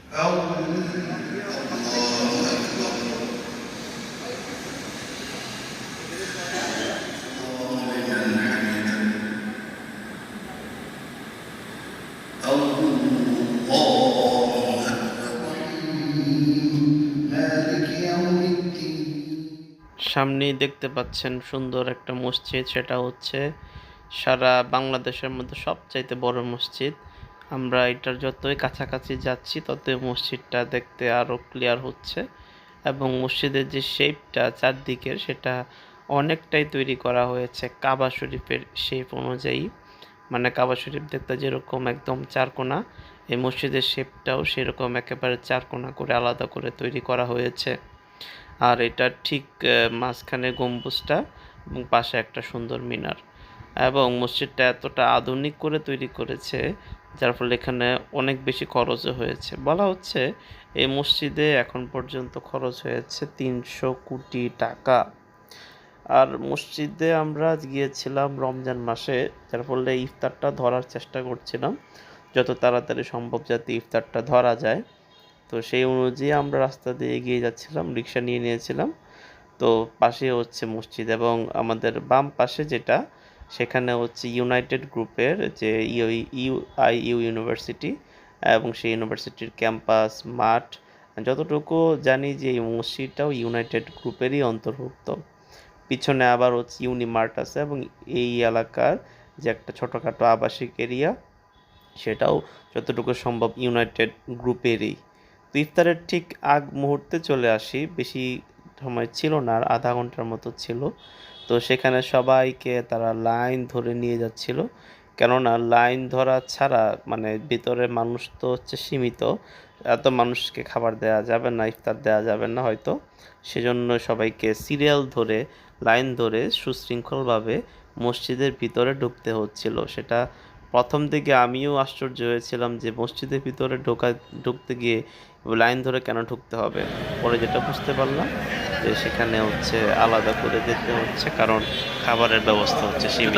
সামনেই দেখতে পাচ্ছেন সুন্দর একটা মসজিদ, সেটা হচ্ছে সারা বাংলাদেশের মধ্যে সবচাইতে বড় মসজিদ। আমরা এটার যতই কাছাকাছি যাচ্ছি ততই মসজিদটা দেখতে আরও ক্লিয়ার হচ্ছে, এবং মসজিদের যে শেপটা চারদিকের সেটা অনেকটাই তৈরি করা হয়েছে কাবা শরীফের শেপ অনুযায়ী। মানে কাবা শরীফ দেখতে যেরকম একদম চারকোনা, এই মসজিদের শেপটাও সেরকম একেবারে চারকোনা করে আলাদা করে তৈরি করা হয়েছে। আর এটা ঠিক মাঝখানে গম্বুজটা এবং পাশে একটা সুন্দর মিনার, এবং মসজিদটা এতটা আধুনিক করে তৈরি করেছে যার ফলে এখানে অনেক বেশি খরচও হয়েছে। বলা হচ্ছে এই মসজিদে এখন পর্যন্ত খরচ হয়েছে 300 কোটি টাকা। আর মসজিদে আমরা গিয়েছিলাম রমজান মাসে, যার ফলে ইফতারটা ধরার চেষ্টা করছিলাম যত তাড়াতাড়ি সম্ভব যাতে ইফতারটা ধরা যায়। তো সেই অনুযায়ী আমরা রাস্তা দিয়ে এগিয়ে যাচ্ছিলাম, রিক্সা নিয়ে নিয়েছিলাম। তো পাশে হচ্ছে মসজিদ, এবং আমাদের বাম পাশে যেটা সেখানে হচ্ছে ইউনাইটেড গ্রুপের যে ইউআইইউ ইউনিভার্সিটি, এবং সেই ইউনিভার্সিটির ক্যাম্পাস মাঠ। যতটুকু জানি যে এই মসজিদটাও ইউনাইটেড গ্রুপেরই অন্তর্ভুক্ত। পিছনে আবার হচ্ছে ইউনিমার্ট আছে, এবং এই এলাকার যে একটা ছোটোখাটো আবাসিক এরিয়া সেটাও যতটুকু সম্ভব ইউনাইটেড গ্রুপেরই। তো ইফতারের ঠিক আগ মুহূর্তে চলে আসি, বেশি সময় ছিল না, আর আধা ঘন্টার মতো ছিল। তো সেখানে সবাইকে তারা লাইন ধরে নিয়ে যাচ্ছিল, কেননা লাইন ধরা ছাড়া মানে ভিতরে মানুষ তো হচ্ছে সীমিত, এত মানুষকে খাবার দেওয়া যাবে না, ইফতার দেওয়া যাবে না হয়তো, সেজন্য সবাইকে সিরিয়াল ধরে লাইন ধরে সুশৃঙ্খলভাবে মসজিদের ভিতরে ঢুকতে হচ্ছিল। সেটা প্রথম দিকে আমিও আশ্চর্য হয়েছিলাম যে মসজিদের ভিতরে ঢুকতে গিয়ে লাইন ধরে কেন ঢুকতে হবে। পরে যেটা বুঝতে পারলাম যে সেখানে হচ্ছে আলাদা করে যেতে হচ্ছে, কারণ খাবারের ব্যবস্থা হচ্ছে সীমিত।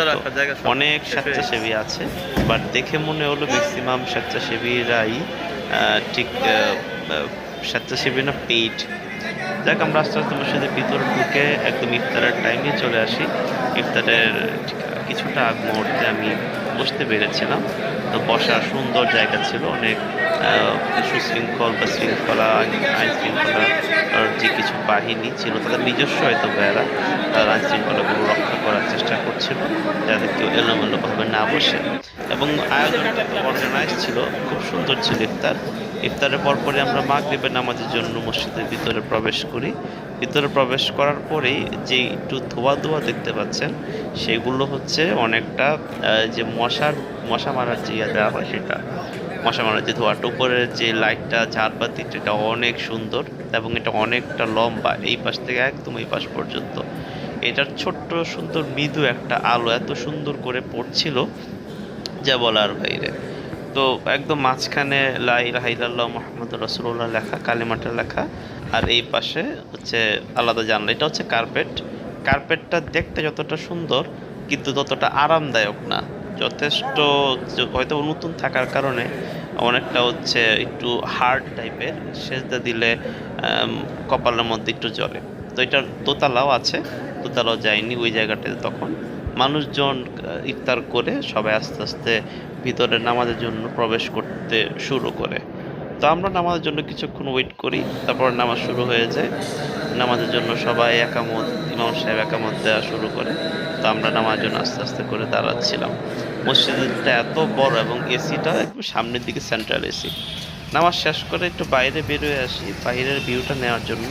অনেক স্বেচ্ছাসেবী আছে, বাট দেখে মনে হলো ম্যাক্সিমাম স্বেচ্ছাসেবীরাই ঠিক স্বেচ্ছাসেবী না, পেইড। যাক, আমরা আস্তে আস্তে মসজিদের ভিতরে ঢুকে একদম ইফতারের টাইমে চলে আসি। ইফতারের কিছুটা আগ মুহূর্তে আমি বসতে পেরেছিলাম। তো বসার সুন্দর জায়গা ছিল, অনেক সুশৃঙ্খল বা শৃঙ্খলা আইন শৃঙ্খলা যে কিছু বাহিনী ছিল তাদের নিজস্ব হয়তো বেড়া, তার আইন শৃঙ্খলাগুলো রক্ষা করার চেষ্টা করছিল যাতে কেউ এলোমেলোভাবে না বসে। এবং আয়োজনটা অর্গানাইজ ছিল, খুব সুন্দর ছিল ইফতার। ইফতারের পরপরই আমরা মাগরিবের নামাজের জন্য মসজিদের ভিতরে প্রবেশ করি। ভিতরে প্রবেশ করার পরেই যে একটু ধোয়া ধোয়া দেখতে পাচ্ছেন সেগুলো হচ্ছে অনেকটা যে মশা মারার যে দেওয়া হয় সেটা, মশা মারার যে ধোয়াটা, উপরের যে লাইটটা ঝাড়বাতি এটা অনেক সুন্দর, এবং এটা অনেকটা লম্বা, এই পাশ থেকে একদম এই পাশ পর্যন্ত। এটার ছোট্ট সুন্দর মৃদু একটা আলো এত সুন্দর করে পড়ছিল যা বলার বাইরে। তো একদম মাঝখানে লা ইলাহা ইল্লাল্লাহ মুহাম্মাদুর রাসূলুল্লাহ লেখা, কালিমাটা লেখা, আর এই পাশে হচ্ছে আলাদা জানলা। এটা হচ্ছে কার্পেটটা দেখতে যতটা সুন্দর কিন্তু ততটা আরামদায়ক না। যথেষ্ট হয়তো নতুন থাকার কারণে অনেকটা হচ্ছে একটু হার্ড টাইপের, সেজদা দিলে কপালের মধ্যে একটু জ্বলে। তো এটার দোতলাও আছে, দোতলাও যায়নি ওই জায়গাটাতে। তখন মানুষজন ইফতার করে সবাই আস্তে আস্তে ভিতরে নামাজের জন্য প্রবেশ করতে শুরু করে। তো আমরা নামাজের জন্য কিছুক্ষণ ওয়েট করি, তারপর নামাজ শুরু হয়ে যায়। নামাজের জন্য সবাই একামত, ইমাম সাহেব একামত দেওয়া শুরু করে। তো আমরা নামাজের জন্য আস্তে আস্তে করে দাঁড়াচ্ছিলাম। মসজিদটা এত বড়, এবং এসিটা একদম সামনের দিকে সেন্ট্রাল এসি। নামাজ শেষ করে একটু বাইরে বেরোয় আসি বাইরের ভিউটা নেওয়ার জন্য।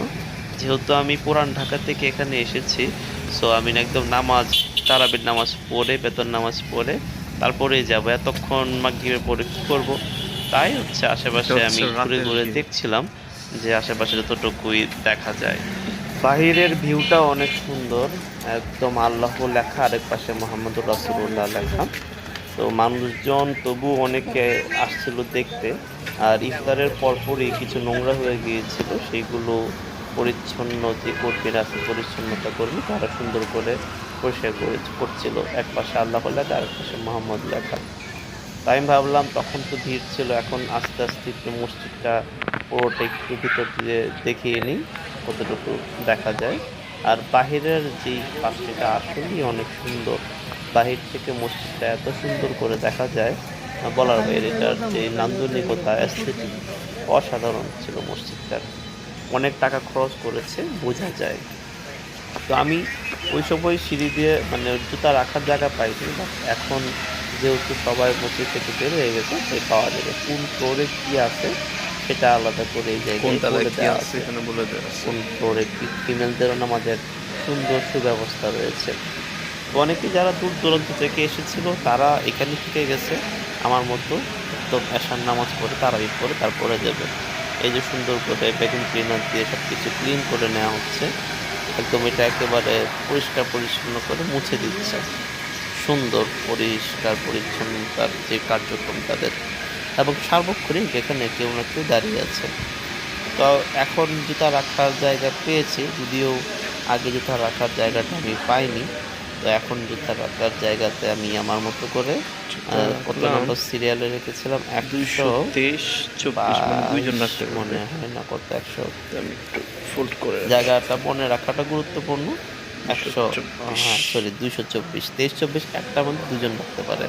যেহেতু আমি পুরান ঢাকা থেকে এখানে এসেছি, সো আমি একদম তারাবির নামাজ পড়ে, বেতন নামাজ পড়ে তারপরেই যাব। এতক্ষণ মাগরিবের পরে কী করবো, তাই হচ্ছে আশেপাশে আমি ঘুরে ঘুরে দেখছিলাম যে আশেপাশে যতটুকুই দেখা যায়। বাহিরের ভিউটা অনেক সুন্দর, একদম আল্লাহ লেখা, আরেক পাশে মোহাম্মদুর রাসূলুল্লাহ লেখা। তো মানুষজন তবু অনেকে আসছিল দেখতে। আর ইফতারের পরপরই কিছু নোংরা হয়ে গিয়েছিল, সেইগুলো পরিচ্ছন্ন যে কর্মীরা আছে, পরিচ্ছন্নতা কর্মী, তারা সুন্দর করে পরিষ্কার করছিল। এক পাশে আল্লাহ লেখা, আরেক পাশে মোহাম্মদ লেখা। তাই আমি ভাবলাম, তখন তো ভিড় ছিল, এখন আস্তে আস্তে একটু মসজিদটা পুরোটা একটু ভিতর দিয়ে দেখিয়ে নিই কতটুকু দেখা যায়। আর বাহিরের যেই পাশটা আসলেই অনেক সুন্দর। বাহির থেকে মসজিদটা এত সুন্দর করে দেখা যায়, বলার বাইরে। এটার যে নান্দনিকতা, অ্যাস্থেটিক অসাধারণ ছিল মসজিদটার। অনেক টাকা খরচ করেছে বোঝা যায়। তো আমি ওই সময় সিঁড়ি দিয়ে মানে জুতা রাখার জায়গা পাইনি, বাট এখন যেহেতু সবাই মসজিদ থেকে বের হয়ে গেছে, তাই পাওয়া যাবে। কোন ফ্লোরে কি আছে সেটা আলাদা করে এই কোন জায়গায় তালায় বলে কি দেওয়া আছে আছে। এখানে বলে দেওয়া আছে। কোন ফ্লোরে কি ফিমেলদেরও নামাজের সুন্দর সুব্যবস্থা রয়েছে। তো অনেকে যারা দূর দূরান্ত থেকে এসেছিল তারা এখানে থেকে গেছে আমার মতো, একদম এশার নামাজ পড়ে তারাবি পড়ে তারপরে যাবে। এই যে সুন্দর করে ভ্যাকুয়াম ক্লিনার দিয়ে সব কিছু ক্লিন করে নেওয়া হচ্ছে, একদম এটা একেবারে পরিষ্কার পরিচ্ছন্ন করে মুছে দিচ্ছে। সুন্দর পরিষ্কার পরিচ্ছন্নতার যে কার্যক্রম তাদের, এবং সার্বক্ষণিক এখানে কেউ না কেউ দাঁড়িয়ে আছে। তো এখন জুতা রাখার জায়গা পেয়েছি, যদিও আগে জুতা রাখার জায়গাটা আমি পাইনি। তো এখন জুতা রাখার জায়গাতে আমি আমার মতো করে জুতা কত রাখলাম নম্বর সিরিয়ালে রেখেছিলাম, 223 24, মানে 2 জন 122 রাখতে পারবে। মনে হয় না, কত 100। আমি একটু ফোল্ড করে রাখি। জায়গাটা মনে রাখাটা গুরুত্বপূর্ণ। একশো, 224। হ্যাঁ সরি 224, 23-24 একটার মধ্যে দুজন রাখতে পারে।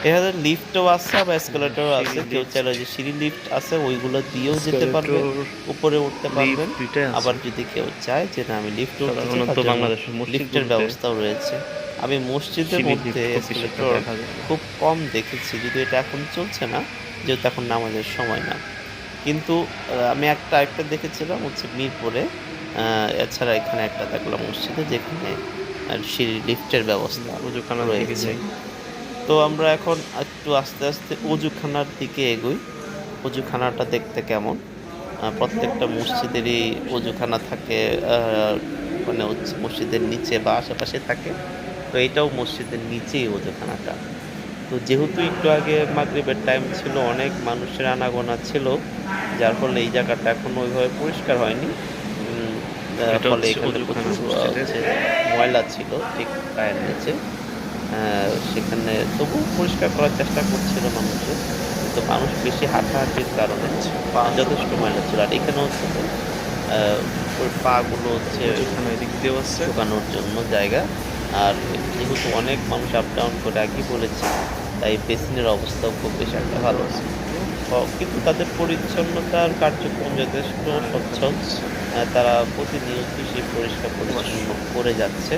এখানে লিফটও আছে, আবার এসকেলেটরও আছে। সিঁড়ি, কেউ লিফট, চাইলে যে সিঁড়ি লিফট আছে ওইগুলো দিয়েও যেতে পারবে, এসকালেটর, উপরে উঠতে লিফট পারবেন। দুইটাই আবার আছে। যদি কেউ চায় যে না আমি লিফটে উঠতে চাই, সাধারণত তার জন্য বাংলাদেশের লিফটের মসজিদগুলোতে ব্যবস্থাও রয়েছে। আমি মসজিদের সিঁড়ি মধ্যে লিফট খুব বেশি একটা এসকেলেটর দেখা যায় না। খুব কম দেখেছি, যদিও এটা এখন চলছে না, যেহেতু এখন নামাজের সময় না। কিন্তু আমি আরেকটা দেখেছিলাম হচ্ছে মিরপুরে। এছাড়া এখানে একটা দেখলাম মসজিদে, যেখানে সিঁড়ি লিফটের ব্যবস্থা ওজুখানার দিকে রয়েছে। যাই। তো আমরা এখন একটু আস্তে আস্তে অজুখানার দিকে এগোই। অজুখানাটা দেখতে কেমন? প্রত্যেকটা মসজিদেরই অজুখানা থাকে, মানে হচ্ছে মসজিদের নিচে বা আশেপাশে থাকে। তো এটাও মসজিদের নিচেই অজুখানাটা। তো যেহেতু একটু আগে মাগরিবের টাইম ছিল, অনেক মানুষের আনাগোনা ছিল, যার ফলে এই জায়গাটা এখনো ওইভাবে পরিষ্কার হয়নি। উম, এটা ফলে হচ্ছে এখানে ওজুখানা প্রচুর মসজিদের। হচ্ছে ময়লা ছিল ঠিক পায়ের নিচে। সেখানে তবুও পরিষ্কার করার চেষ্টা করছিল মানুষে, কিন্তু মানুষ বেশি হাঁটাহাঁটির কারণে যথেষ্ট ময়লা ছিল। আর এখানে হচ্ছে যে ওর পা গুলো হচ্ছে ওজুখানা এদিক দিয়েও আছে। শুকানোর জন্য জায়গা। আর যেহেতু অনেক মানুষ আপ ডাউন করে, আগেই বলেছি, তাই বেসিনের অবস্থাও খুব বেশি একটা ভালো না। কিন্তু তাদের পরিচ্ছন্নতার কার্যক্রম যথেষ্ট স্বচ্ছল। তারা প্রতিনিয়তই সেই পরিষ্কার পরিচ্ছন্ন করে যাচ্ছে।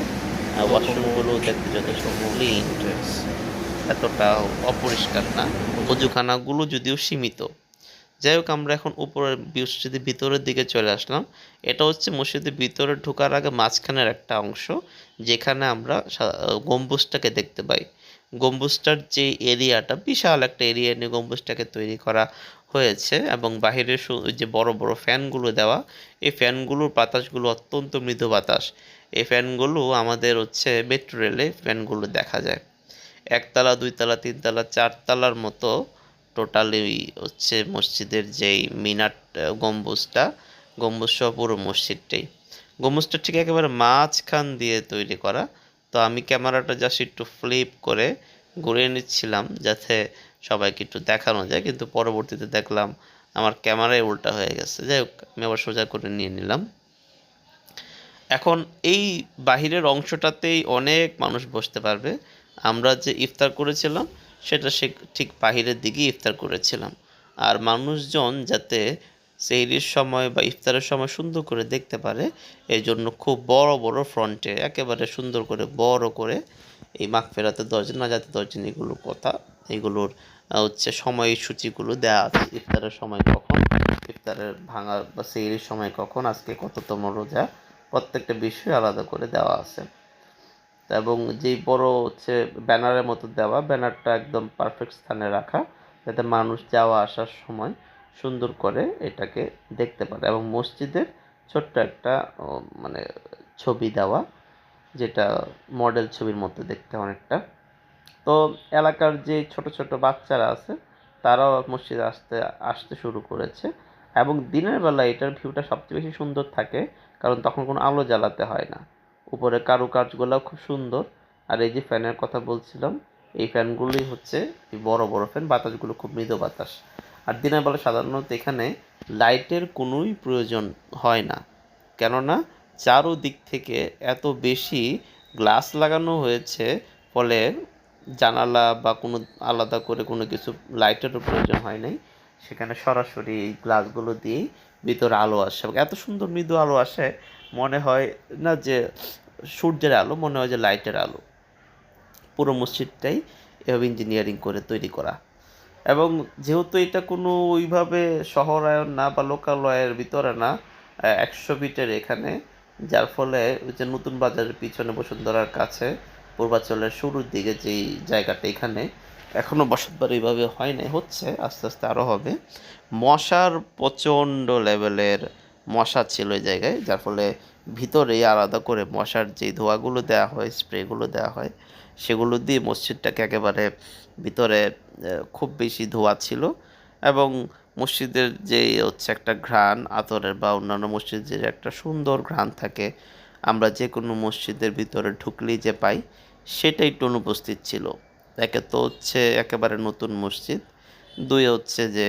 ওয়াশরুমগুলো দেখতে যথেষ্ট ক্লিন, এতটা অপরিষ্কার না। অজুখানাগুলো যদিও সীমিত। যাই হোক, আমরা এখন উপরের মসজিদের ভিতরের দিকে চলে আসলাম। এটা হচ্ছে মসজিদের ভিতরে ঢোকার আগে মাঝখানের একটা অংশ, যেখানে আমরা গম্বুজটাকে দেখতে পাই। গম্বুজটার যে এরিয়াটা, বিশাল একটা এরিয়া নিয়ে গম্বুজটাকে তৈরি করা হয়েছে, এবং বাহিরে যে বড় বড় ফ্যানগুলো দেওয়া, এই ফ্যানগুলোর বাতাসগুলো অত্যন্ত মৃদু বাতাস। এই ফ্যানগুলো আমাদের হচ্ছে মেট্রো রেলে ফ্যানগুলো দেখা যায়। একতলা, দুইতলা, তিনতলা, চারতলার মতো টোটালি হচ্ছে মসজিদের যেই মিনার, গম্বুজটা, গম্বুজ সহ পুরো মসজিদটাই। গম্বুজটা ঠিক একেবারে মাঝখান দিয়ে তৈরি করা। তো আমি ক্যামেরাটা জাস্ট একটু ফ্লিপ করে ঘুরিয়ে নিচ্ছিলাম যাতে সবাইকে একটু দেখানো যায়, কিন্তু পরবর্তীতে দেখলাম আমার ক্যামেরাই উল্টা হয়ে গেছে। যাই হোক, আমি আবার সোজা করে নিয়ে নিলাম। এখন এই বাহিরের অংশটাতেই অনেক মানুষ বসতে পারবে। আমরা যে ইফতার করেছিলাম সেটা ঠিক বাহিরের দিকেই ইফতার করেছিলাম। আর মানুষজন যাতে সেহরির সময় বা ইফতারের সময় সুন্দর করে দেখতে পারে, এই জন্য খুব বড় বড় ফ্রন্টে একেবারে সুন্দর করে বড় করে এই মাগফিরাতের দরজা, নাজাতের দরজা, এগুলোর কথা, এগুলোর হচ্ছে সময়সূচিগুলো দেওয়া আছে। ইফতারের সময় কখন, ইফতারের ভাঙা বা সেহরির সময় কখন, আজকে কততম রোজা, প্রত্যেকটা বিষয় আলাদা করে দেওয়া আছে। এবং যেই বড় হচ্ছে ব্যানারের মতো দেওয়া, ব্যানারটা একদম পারফেক্ট স্থানে রাখা, যাতে মানুষ যাওয়া আসার সময় সুন্দর করে এটাকে দেখতে পারে। এবং মসজিদের ছোট্ট একটা মানে ছবি দেওয়া, যেটা মডেল ছবির মতো দেখতে অনেকটা। তো এলাকার যে ছোট ছোট বাচ্চারা আছে, তারাও মসজিদে আসতে শুরু করেছে। এবং দিনের বেলা এটার ভিউটা সবচেয়ে বেশি সুন্দর থাকে, কারণ তখন কোনো আলো জ্বালাতে হয় না। উপরে কারুকাজগুলোও খুব সুন্দর। আর এই যে ফ্যানের কথা বলছিলাম, এই ফ্যানগুলোই হচ্ছে এই বড় বড় ফ্যান, বাতাসগুলো খুব মৃদু বাতাস। আর দিনের বেলা সাধারণত এখানে লাইটের কোনোই প্রয়োজন হয় না, কেননা চারোদিক থেকে এত বেশি গ্লাস লাগানো হয়েছে, ফলে জানালা বা কোনো আলাদা করে কোনো কিছু লাইটেরও প্রয়োজন হয় নাই। সেখানে সরাসরি এই গ্লাসগুলো দিয়েই ভিতরে আলো আসে এবং এত সুন্দর মৃদু আলো আসে, মনে হয় না যে সূর্যের আলো, মনে হয় যে লাইটের আলো। পুরো মসজিদটাই এভাবে ইঞ্জিনিয়ারিং করে তৈরি করা। এবং যেহেতু এটা কোনো ওইভাবে শহরায়ন না বা লোকালয়ের ভিতরে না, 100 ফিটের এখানে, যার ফলে ওই যে নতুন বাজারের পিছনে বসুন্ধরার কাছে পূর্বাঞ্চলের শুরুর দিকে যেই জায়গাটা, এখানে এখনও বসতবাড়ি এইভাবে হয় নাই, হচ্ছে আস্তে আস্তে আরও হবে। মশার প্রচণ্ড লেভেলের মশা ছিল এই জায়গায়, যার ফলে ভিতরেই আলাদা করে মশার যেই ধোঁয়াগুলো দেওয়া হয়, স্প্রেগুলো দেওয়া হয়, সেগুলো দিয়ে মসজিদটাকে একেবারে ভিতরে খুব বেশি ধোঁয়া ছিল। এবং মসজিদের যে হচ্ছে একটা ঘ্রাণ আতরের বা অন্যান্য মসজিদের একটা সুন্দর ঘ্রাণ থাকে, আমরা যে কোনো মসজিদের ভিতরে ঢুকলেই যে পাই, সেটা একটু অনুপস্থিত ছিল। একে তো হচ্ছে একেবারে নতুন মসজিদ, দুই হচ্ছে যে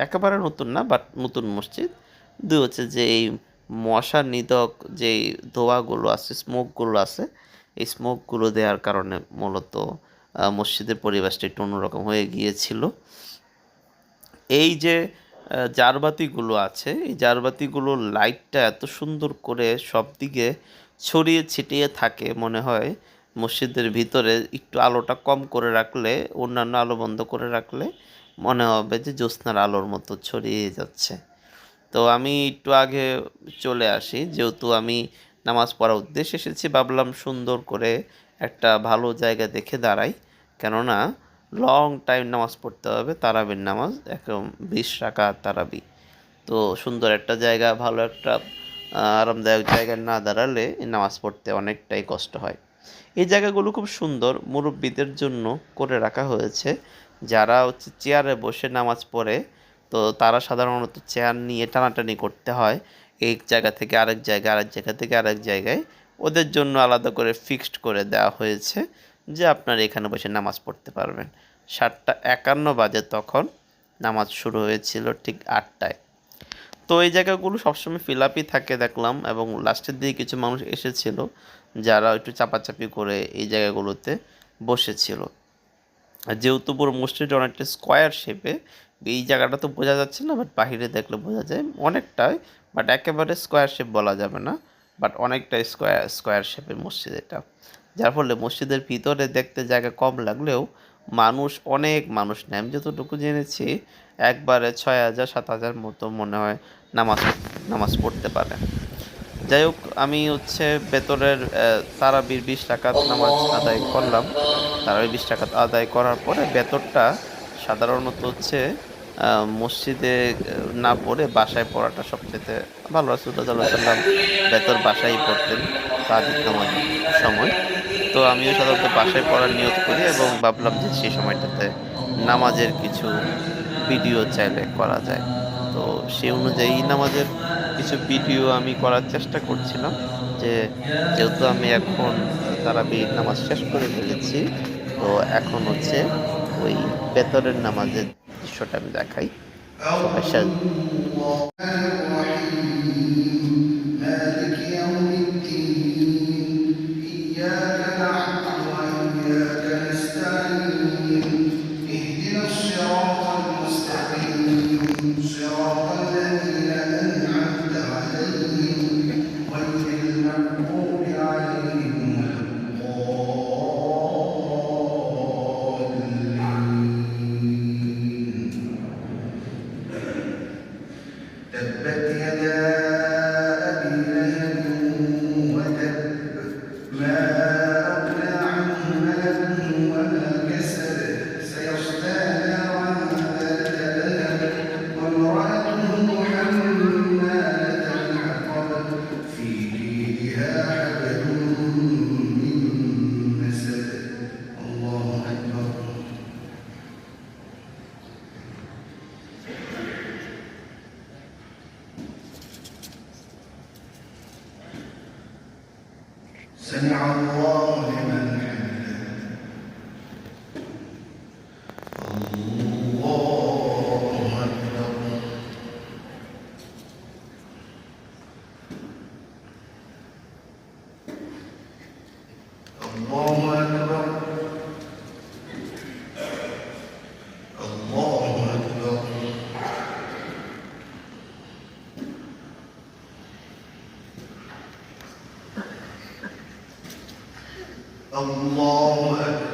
একেবারে নতুন না বাট নতুন মসজিদ, দুই হচ্ছে যে এই মশা নিধক যেই ধোঁয়াগুলো আছে, স্মোকগুলো আছে, এই স্মোকগুলো দেওয়ার কারণে মূলত মসজিদের পরিবেশটা একটু অন্যরকম হয়ে গিয়েছিল। এই যে জারবাতিগুলো আছে, এই জারবাতিগুলোর লাইটটা এত সুন্দর করে সব দিকে ছড়িয়ে ছিটিয়ে থাকে, মনে হয় মসজিদের ভিতরে একটু আলোটা কম করে রাখলে, অন্যান্য আলো বন্ধ করে রাখলে মনে হবে যে জ্যোৎস্নার আলোর মতো ছড়িয়ে যাচ্ছে। তো আমি একটু আগে চলে আসি, যেহেতু আমি নামাজ পড়ার উদ্দেশ্যে এসেছি, ভাবলাম সুন্দর করে একটা ভালো জায়গা দেখে দাঁড়াই, কেননা লং টাইম নামাজ পড়তে হবে, তারাবির নামাজ একদম 20 রাকাত তারাবি। তো সুন্দর একটা জায়গা, ভালো একটা আরামদায়ক জায়গায় না দাঁড়ালে এই নামাজ পড়তে অনেকটাই কষ্ট হয়। এই জায়গাগুলো খুব সুন্দর, মুরব্বীদের জন্য করে রাখা হয়েছে, যারা হচ্ছে চেয়ারে বসে নামাজ পড়ে, তো তারা সাধারণত চেয়ার নিয়ে টানাটানি করতে হয় এক জায়গা থেকে আরেক জায়গায়, আরেক জায়গা থেকে আরেক জায়গায়। ওদের জন্য আলাদা করে ফিক্সড করে দেওয়া হয়েছে যে আপনারা এখানে বসে নামাজ পড়তে পারবেন। 7:51 বাজে তখন, নামাজ শুরু হয়েছিল ঠিক 8টায়। তো এই জায়গাগুলো সবসময় ফিল আপই থাকে দেখলাম, এবং লাস্টের দিকে কিছু মানুষ এসেছিল যারা একটু চাপাচাপি করে এই জায়গাগুলোতে বসেছিল। আর যেহেতু পুরো মসজিদ অনেকটা স্কোয়ার শেপে, এই জায়গাটা তো বোঝা যাচ্ছে না, বাট বাহিরে দেখলে বোঝা যায় অনেকটাই, বাট একেবারে স্কোয়ার শেপ বলা যাবে না, বাট অনেকটাই স্কোয়ার শেপের মসজিদ এটা। যার ফলে মসজিদের ভিতরে দেখতে জায়গা কম লাগলেও মানুষ, অনেক মানুষ নেয়। আমি যতটুকু জেনেছি একবারে 6,000-7,000 মতো মনে হয় নামাজ নামাজ পড়তে পারে। যাই হোক, আমি হচ্ছে ভেতরের তারাবির 20 রাকাত নামাজ আদায় করলাম। তারাবির 20 রাকাত আদায় করার পরে ভেতরটা সাধারণত হচ্ছে মসজিদে না পড়ে বাসায় পড়াটা সবচেয়ে ভালো। রাসূলুল্লাহ সাল্লাল্লাহু আলাইহি ওয়াসাল্লাম ভেতর বাসায় পড়তেন তাহাজ্জুদ নামাজের সময়। তো আমিও সাধারণত বাসায় পড়ার নিয়ত করি এবং ভাবলাম যে সেই সময়টাতে নামাজের কিছু ভিডিও চাইলে করা যায়। তো সেই অনুযায়ী নামাজের কিছু ভিডিও আমি করার চেষ্টা করছিলাম, যে যেহেতু আমি এখন তারাবির নামাজ শেষ করে ফেলেছি, তো এখন হচ্ছে ওই বেতরের নামাজের দৃশ্যটা আমি দেখাই সবাই সাথে। مالك يوم الدين إياك نعبد وإياك نستعين اهدنا الصراط المستقيم صراط الذين أنعمت عليهم غير المغضوب عليهم ولا الضالين تبت يدا أبي لهب وتب ما أغنى عنه ماله وما كسب سيصلى نارا ذات لهب وامرأته حمالة الحطب في جيدها حبل من مسد الله أكبر سمع الله لمن حمده الله أكبر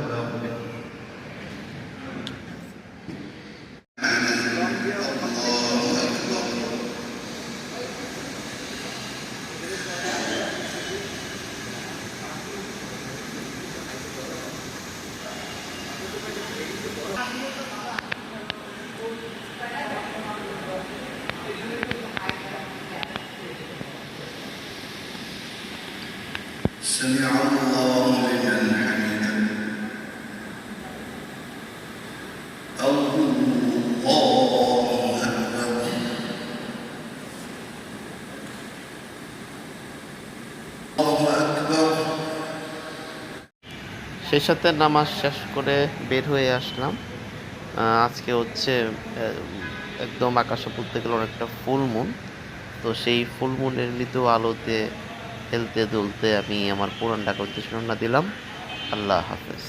سمع الله لمن حمده الله أكبر الله أكبر সেই সাথে নামাজ শেষ করে বের হয়ে আসলাম। আজকে হচ্ছে একদম আকাশে বলতে গেলে অনেকটা ফুল মুন। তো সেই ফুল মুনের মৃদু আলোতে খেলতে দুলতে আমি আমার পুরান ঢাকা উদ্দেশ্যে রওনা দিলাম। আল্লাহ হাফেজ।